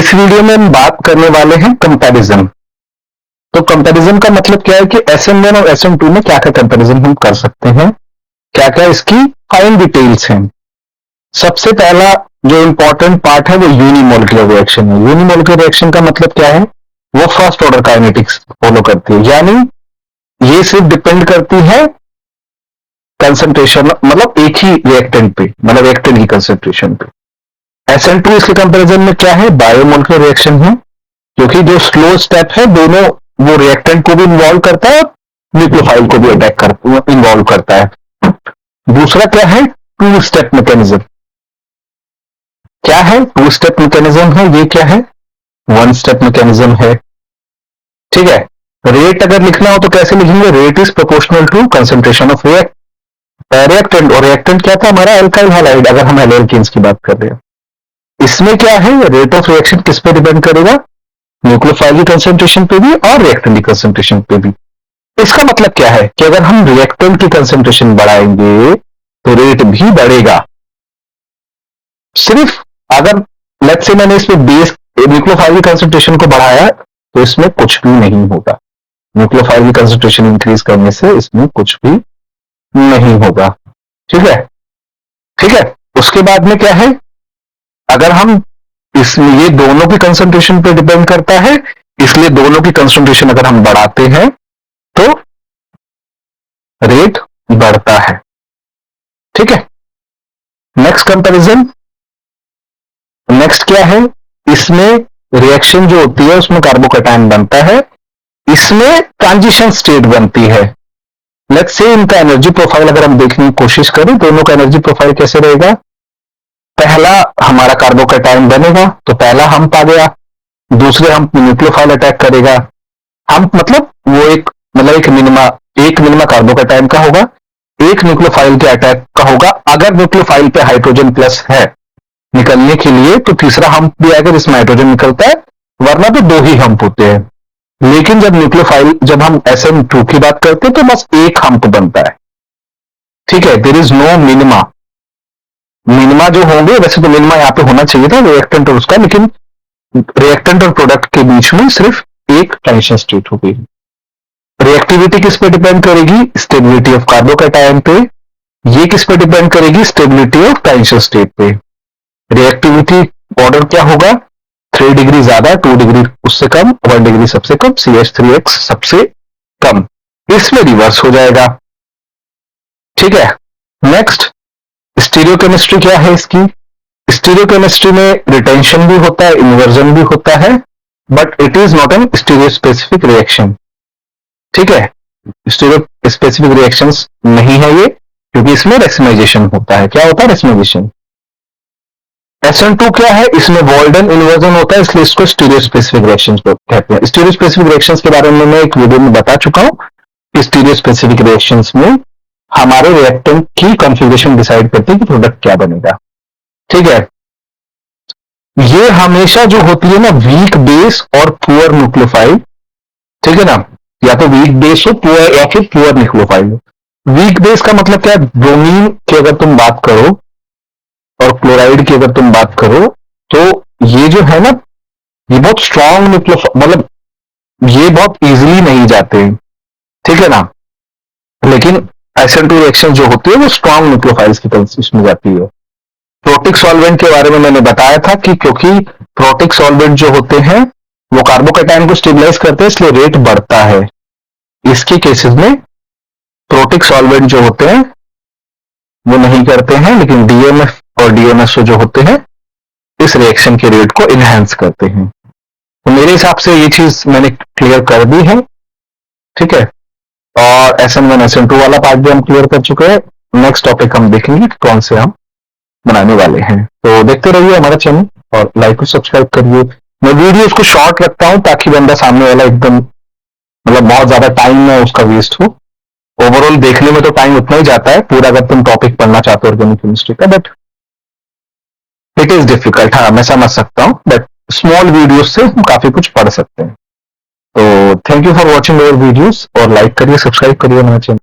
इस वीडियो में हम बात करने वाले हैं कंपैरिजन। तो कंपैरिजन का मतलब क्या है कि SM1 और SM2 में क्या क्या कंपैरिजन हम कर सकते हैं, क्या क्या इसकी फाइन डिटेल्स हैं। सबसे पहला जो इंपॉर्टेंट पार्ट है वो यूनिमोलिकुलर रिएक्शन है। यूनिमोलिकुलर रिएक्शन का मतलब क्या है, वो फर्स्ट ऑर्डर काइनेटिक्स फॉलो करती है, यानी ये सिर्फ डिपेंड करती है कंसंट्रेशन, मतलब एक ही रिएक्टेंट पे, मतलब रिएक्टेंट की कंसंट्रेशन पे। SN2 इसके कंपैरिजन में क्या है, बायोमोलिकुलर रिएक्शन है, क्योंकि जो स्लो स्टेप है दोनों वो रिएक्टेंट को भी इन्वॉल्व करता है और न्यूक्लियोफाइल को भी अटैक कर इन्वॉल्व करता है। दूसरा क्या है, टू स्टेप मैकेनिज्म। क्या है टू स्टेप मैकेनिज्म है, ये क्या है, वन स्टेप मैकेनिज्म है। ठीक है, रेट अगर लिखना हो तो कैसे लिखेंगे, rate is proportional to concentration of reactant, और रिएक्टेंट क्या था हमारा, एल्काइल हैलाइड, अगर हम एल्केन्स की बात कर रहे हैं। इसमें क्या है, रेट ऑफ रिएक्शन किस पे डिपेंड करेगा, न्यूक्लियोफाइल की कंसंट्रेशन पे भी और रिएक्टेंट की कंसंट्रेशन पे भी। इसका मतलब क्या है कि अगर हम रिएक्टेंट की कंसंट्रेशन बढ़ाएंगे तो रेट भी बढ़ेगा। सिर्फ अगर लेट्स से मैंने इसमें बेस न्यूक्लियोफाइल की कंसंट्रेशन को बढ़ाया तो इसमें कुछ भी नहीं होगा। न्यूक्लियोफाइल की कंसंट्रेशन इंक्रीज करने से इसमें कुछ भी नहीं होगा। ठीक है, ठीक है। उसके बाद में क्या है, अगर हम इसमें, ये दोनों की कंसंट्रेशन पे डिपेंड करता है, इसलिए दोनों की कंसंट्रेशन अगर हम बढ़ाते हैं तो रेट बढ़ता है। ठीक है, नेक्स्ट कंपैरिजन, नेक्स्ट क्या है, इसमें रिएक्शन जो होती है उसमें कार्बोकैटायन बनता है, इसमें ट्रांजिशन स्टेट बनती है। लेट्स से इनका एनर्जी प्रोफाइल अगर हम देखने की कोशिश करें, दोनों का एनर्जी प्रोफाइल कैसे रहेगा, पहला हमारा कार्बोकैटायन बनेगा तो पहला हम्प आ गया, दूसरे हम्प न्यूक्लियोफाइल अटैक करेगा। हम्प मतलब वो एक मिनिमा कार्बोकैटायन का होगा, एक न्यूक्लियोफाइल के अटैक का होगा। अगर न्यूक्लियोफाइल पे हाइड्रोजन प्लस है निकलने के लिए तो तीसरा हम्प भी आएगा जिसमें हाइड्रोजन निकलता है, वरना तो दो ही हम्प होते हैं। लेकिन जब हम SM2 की बात करते हैं तो बस एक हम्प बनता है। ठीक है, there is no minima. Minima जो होंगे, वैसे तो मिनिमा यहां पे होना चाहिए था रिएक्टेंट और उसका, लेकिन रिएक्टेंट और प्रोडक्ट के बीच में सिर्फ एक ट्रांजिशन स्टेट होगी। रिएक्टिविटी किस पे डिपेंड करेगी, स्टेबिलिटी ऑफ कार्बोकैटायन पे। ये किस पे डिपेंड करेगी, स्टेबिलिटी ऑफ ट्रांजिशन स्टेट पे। रिएक्टिविटी ऑर्डर क्या होगा, 3 डिग्री ज्यादा, 2 डिग्री उससे कम, 1 डिग्री सबसे कम, CH3X सबसे कम। इसमें रिवर्स हो जाएगा। ठीक है, नेक्स्ट स्टीरियोकेमिस्ट्री क्या है इसकी। स्टीरियोकेमिस्ट्री में रिटेंशन भी होता है, इन्वर्जन भी होता है, but it is not an stereo specific reaction. ठीक है, स्टीरियो स्पेसिफिक रिएक्शंस नहीं है ये, क्योंकि इसमें रेक्सिमाइजेशन होता है। क्या होता है, रेक्सिमाइजेशन। SN2 क्या है, इसमें वॉल्डन इन्वर्जन होता है, इसलिए इसको स्टीरियो स्पेसिफिक रिएक्शंस कहते हैं। स्टीरियो स्पेसिफिक रिएक्शंस के बारे में मैं एक वीडियो में बता चुका हूं कि स्टीरियो स्पेसिफिक रिएक्शंस में हमारे रिएक्टेंट की कॉन्फ़िगरेशन डिसाइड करती है कि प्रोडक्ट क्या बनेगा। ठीक है, ये हमेशा जो होती है ना, वीक बेस और पुअर न्यूक्लियोफाइल। ठीक है ना, या तो वीक बेस हो पुअर, या फिर पुअर न्यूक्लियोफाइल हो। वीक बेस का मतलब क्या है, ब्रोमीन की अगर तुम बात करो और क्लोराइड की अगर तुम बात करो तो ये जो है ना, ये बहुत स्ट्रॉन्ग न्यूक्लियोफाइल, मतलब ये बहुत इजीली नहीं जाते। ठीक है ना, लेकिन SN2 रिएक्शन जो होती है वो स्ट्रॉन्ग न्यूक्लियोफाइल्स की कंसिस्टेंसी में जाती है। प्रोटिक सॉल्वेंट के बारे में मैंने बताया था कि क्योंकि प्रोटिक सॉल्वेंट जो होते हैं वो कार्बोकैटायन को स्टेबलाइज करते हैं, इसलिए रेट बढ़ता है। इसके केसेस में प्रोटिक सॉल्वेंट जो होते हैं वो नहीं करते हैं, लेकिन DMF और DMSO जो होते हैं इस रिएक्शन के रेट को इनहेंस करते हैं। तो मेरे हिसाब से ये चीज मैंने क्लियर कर दी है। ठीक है, और SN1 SN2 वाला पार्ट भी हम क्लियर कर चुके हैं। नेक्स्ट टॉपिक हम देखेंगे कि कौन से हम बनाने वाले हैं। तो देखते रहिए हमारा चैनल और लाइक और सब्सक्राइब करिए। मैं वीडियोस को शॉर्ट रखता हूं ताकि बंदा सामने वाला एकदम, मतलब बहुत ज्यादा टाइम ना उसका वेस्ट हो। ओवरऑल देखने में तो टाइम उतना ही जाता है पूरा, अगर तुम टॉपिक पढ़ना चाहते हो ऑर्गेनिक केमिस्ट्री का, बट इट इज डिफिकल्ट। हाँ, मैं समझ सकता हूं, बट स्मॉल वीडियोस से हम काफी कुछ पढ़ सकते हैं। तो thank you for watching our videos, और लाइक करिए, सब्सक्राइब करिए हमारे चैनल।